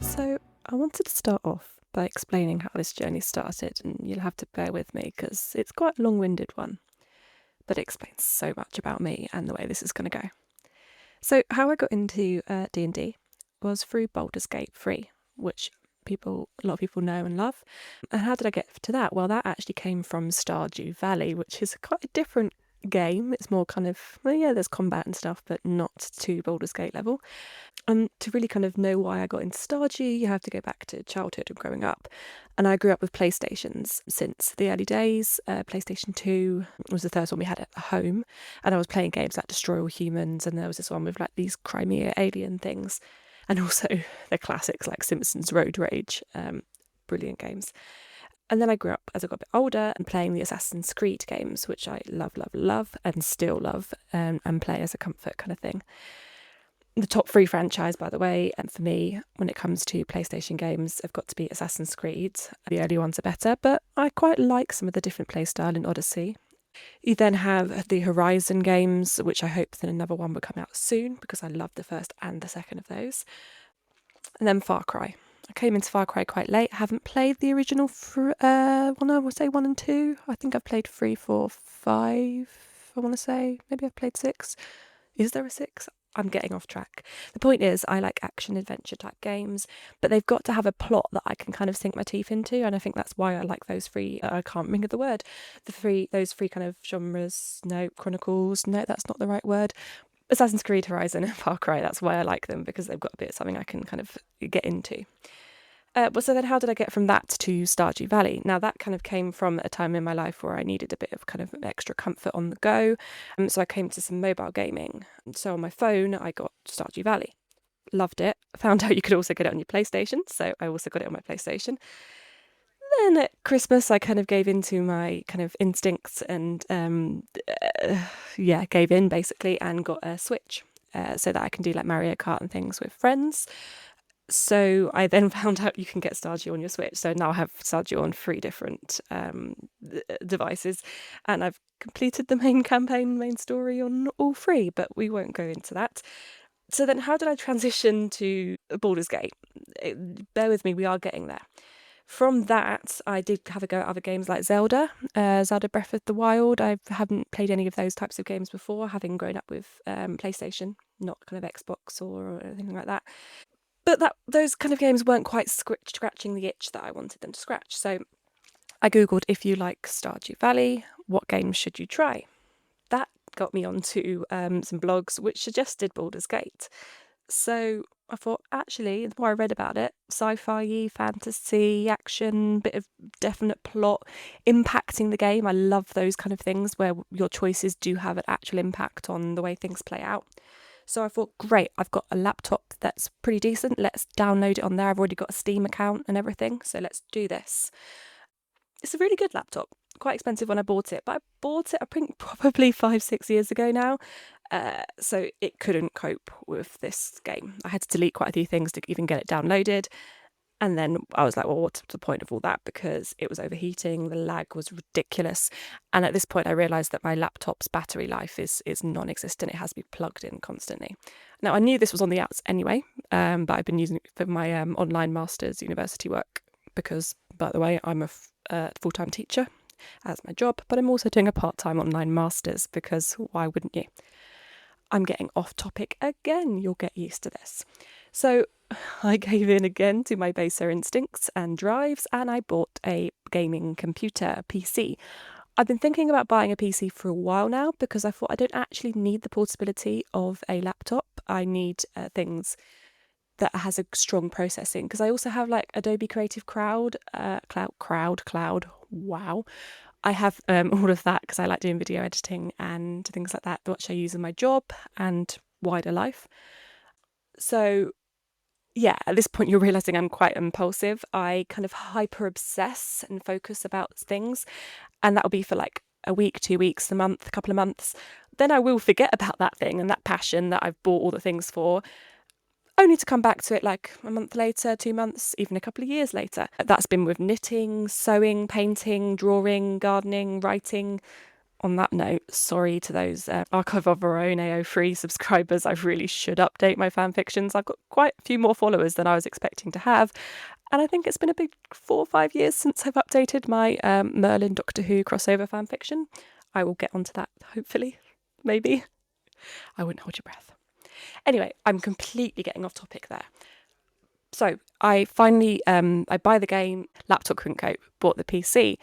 So I wanted to start off by explaining how this journey started, and you'll have to bear with me because it's quite a long-winded one, but it explains so much about me and the way this is going to go. So how I got into D&D was through Baldur's Gate 3, which a lot of people know and love. And how did I get to that? Well, that actually came from Stardew Valley, which is quite a different game. It's more kind of, well, yeah, there's combat and stuff, but not to Baldur's Gate level. And to really kind of know why I got into Stardew, you have to go back to childhood and growing up. And I grew up with PlayStations since the early days. PlayStation 2 was the first one we had at home. And I was playing games like Destroy All Humans, and there was this one with like these Crimea alien things. And also the classics like Simpsons Road Rage. Brilliant games. And then I grew up as I got a bit older and playing the Assassin's Creed games, which I love, and still love, and play as a comfort kind of thing. The top 3 franchise, by the way, and for me, when it comes to PlayStation games, have got to be Assassin's Creed. The early ones are better, but I quite like some of the different playstyle in Odyssey. You then have the Horizon games, which I hope that another one will come out soon, because I love the first and the second of those. And then Far Cry. I came into Far Cry quite late. Haven't played the original, I would say 1 and 2. I think I've played 3, 4, 5, I want to say. Maybe I've played 6. Is there a 6? I'm getting off track. The point is, I like action adventure type games, but they've got to have a plot that I can kind of sink my teeth into, and I think that's why I like those 3. I can't think of the word. Those 3 kind of genres. No, Chronicles. No, that's not the right word. Assassin's Creed, Horizon, and Far Cry. That's why I like them, because they've got a bit of something I can kind of get into. So then how did I get from that to Stardew Valley? Now, that kind of came from a time in my life where I needed a bit of kind of extra comfort on the go. So I came to some mobile gaming. So on my phone, I got Stardew Valley. Loved it. Found out you could also get it on your PlayStation. So I also got it on my PlayStation. Then at Christmas, I kind of gave into my kind of instincts and, gave in basically and got a Switch so that I can do like Mario Kart and things with friends. So I then found out you can get Stardew on your Switch. So now I have Stardew on 3 different devices, and I've completed the main story on all 3, but we won't go into that. So then how did I transition to Baldur's Gate? Bear with me, we are getting there. From that, I did have a go at other games like Zelda Breath of the Wild. I haven't played any of those types of games before, having grown up with PlayStation, not kind of Xbox or anything like that. But those kind of games weren't quite scratching the itch that I wanted them to scratch. So I Googled, if you like Stardew Valley, what games should you try? That got me onto some blogs which suggested Baldur's Gate. So I thought, actually, the more I read about it, sci-fi, fantasy, action, bit of definite plot, impacting the game. I love those kind of things where your choices do have an actual impact on the way things play out. So I thought, great, I've got a laptop that's pretty decent. Let's download it on there. I've already got a Steam account and everything. So let's do this. It's a really good laptop. Quite expensive when I bought it, but I bought it, I think, probably 5-6 years ago now. So it couldn't cope with this game. I had to delete quite a few things to even get it downloaded. And then I was like, well, what's the point of all that? Because it was overheating, the lag was ridiculous. And at this point, I realised that my laptop's battery life is non-existent. It has to be plugged in constantly. Now, I knew this was on the outs anyway, but I've been using it for my online master's university work because, by the way, I'm a full-time teacher as my job, but I'm also doing a part-time online master's because why wouldn't you? I'm getting off topic again. You'll get used to this. So I gave in again to my baser instincts and drives, and I bought a gaming computer, a PC. I've been thinking about buying a PC for a while now because I thought I don't actually need the portability of a laptop. I need things that has a strong processing, because I also have like Adobe Creative Cloud. Wow. I have all of that because I like doing video editing and things like that, which I use in my job and wider life. So yeah, at this point you're realising I'm quite impulsive. I kind of hyper obsess and focus about things, and that'll be for like a week, 2 weeks, a month, a couple of months. Then I will forget about that thing and that passion that I've bought all the things for, only to come back to it like a month later, 2 months, even a couple of years later. That's been with knitting, sewing, painting, drawing, gardening, writing, On that note, sorry to those Archive of Our Own AO3 subscribers. I really should update my fanfictions. I've got quite a few more followers than I was expecting to have. And I think it's been a big 4 or 5 years since I've updated my Merlin Doctor Who crossover fanfiction. I will get onto that, hopefully. Maybe. I wouldn't hold your breath. Anyway, I'm completely getting off topic there. So I finally, I buy the game, laptop couldn't cope, bought the PC.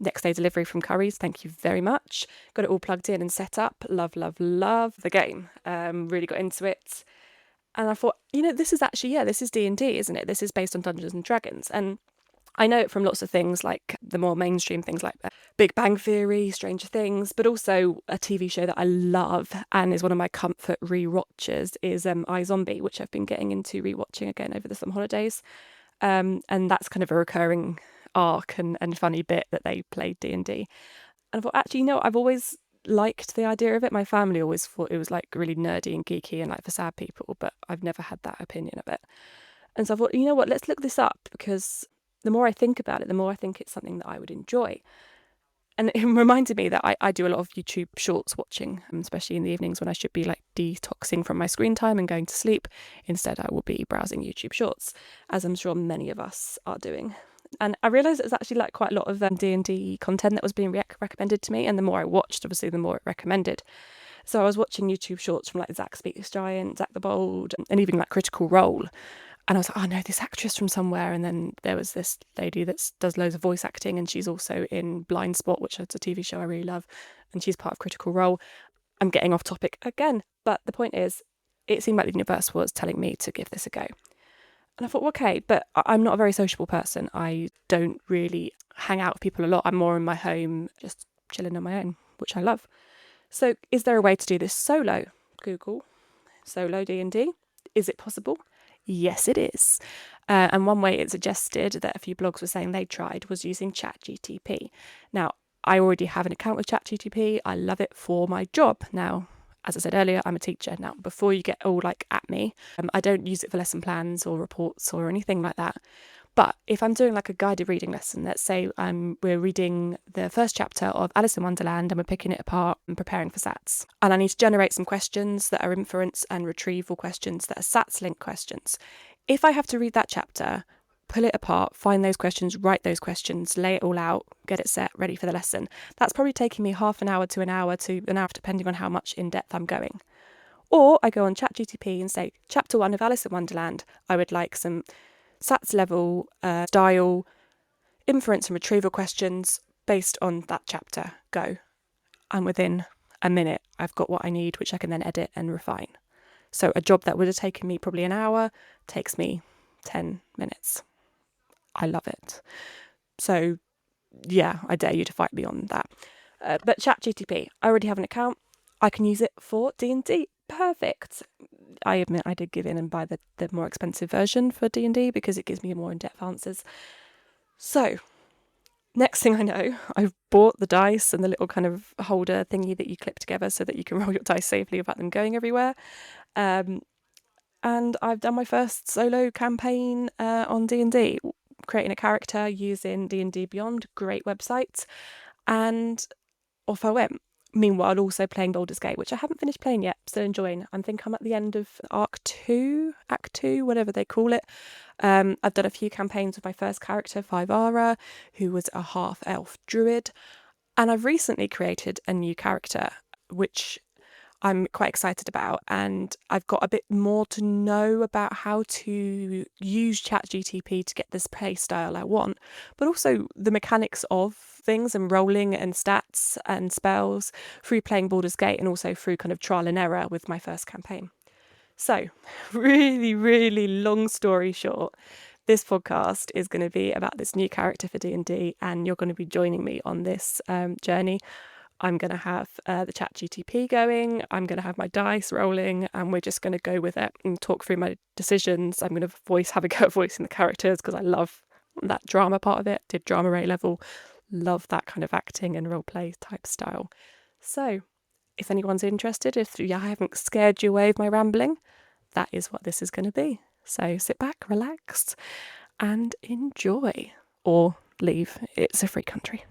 Next day delivery from Currys, thank you very much. Got it all plugged in and set up. Love, love, love the game. Really got into it. And I thought, this is actually, this is D&D, isn't it? This is based on Dungeons and Dragons. And I know it from lots of things, like the more mainstream things like Big Bang Theory, Stranger Things, but also a TV show that I love and is one of my comfort re-watches is iZombie, which I've been getting into re-watching again over the summer holidays. And that's kind of a recurring arc and funny bit that they played D&D. And I thought, actually, I've always liked the idea of it. My family always thought it was like really nerdy and geeky and like for sad people, but I've never had that opinion of it. And so I thought, what, let's look this up, because the more I think about it, the more I think it's something that I would enjoy. And it reminded me that I do a lot of YouTube shorts watching, especially in the evenings when I should be like detoxing from my screen time and going to sleep. Instead, I will be browsing YouTube shorts, as I'm sure many of us are doing. And I realised there's actually like quite a lot of D&D content that was being recommended to me. And the more I watched, obviously, the more it recommended. So I was watching YouTube shorts from like Zach Speaks Giant, Zach the Bold, and even like Critical Role. And I was like, oh no, this actress from somewhere. And then there was this lady that does loads of voice acting, and she's also in Blind Spot, which is a TV show I really love, and she's part of Critical Role. I'm getting off topic again, but the point is, it seemed like the universe was telling me to give this a go. And I thought, okay, but I'm not a very sociable person. I don't really hang out with people a lot. I'm more in my home, just chilling on my own, which I love. So is there a way to do this solo? Google solo D&D. Is it possible? Yes, it is. And one way it suggested that a few blogs were saying they tried was using ChatGPT. Now, I already have an account with ChatGPT. I love it for my job. Now, as I said earlier, I'm a teacher. Now, before you get all like at me, I don't use it for lesson plans or reports or anything like that. But if I'm doing like a guided reading lesson, let's say we're reading the first chapter of Alice in Wonderland and we're picking it apart and preparing for SATs. And I need to generate some questions that are inference and retrieval questions that are SATs linked questions. If I have to read that chapter, pull it apart, find those questions, write those questions, lay it all out, get it set, ready for the lesson, that's probably taking me half an hour to an hour, depending on how much in depth I'm going. Or I go on ChatGPT and say, chapter 1 of Alice in Wonderland, I would like some SATs level, style, inference and retrieval questions based on that chapter. Go. And within a minute, I've got what I need, which I can then edit and refine. So a job that would have taken me probably an hour takes me 10 minutes. I love it. So yeah, I dare you to fight me on that. But ChatGPT, I already have an account. I can use it for D&D. Perfect. I admit I did give in and buy the more expensive version for D&D because it gives me more in-depth answers. So, next thing I know, I've bought the dice and the little kind of holder thingy that you clip together so that you can roll your dice safely without them going everywhere. And I've done my first solo campaign on D&D, creating a character using D&D Beyond, great website, and off I went. Meanwhile, also playing Baldur's Gate, which I haven't finished playing yet, still enjoying. I think I'm at the end of Act 2, whatever they call it. I've done a few campaigns with my first character, Fivara, who was a half-elf druid. And I've recently created a new character, which I'm quite excited about, and I've got a bit more to know about how to use ChatGPT to get this play style I want, but also the mechanics of things and rolling and stats and spells through playing Baldur's Gate and also through kind of trial and error with my first campaign. So, really, really long story short, this podcast is going to be about this new character for D&D, and you're going to be joining me on this journey. I'm going to have the ChatGPT going, I'm going to have my dice rolling, and we're just going to go with it and talk through my decisions. I'm going to have a go at voicing the characters because I love that drama part of it. Did drama A level, love that kind of acting and role play type style. So if anyone's interested, if I haven't scared you away with my rambling, that is what this is going to be. So sit back, relax, and enjoy. Or leave. It's a free country.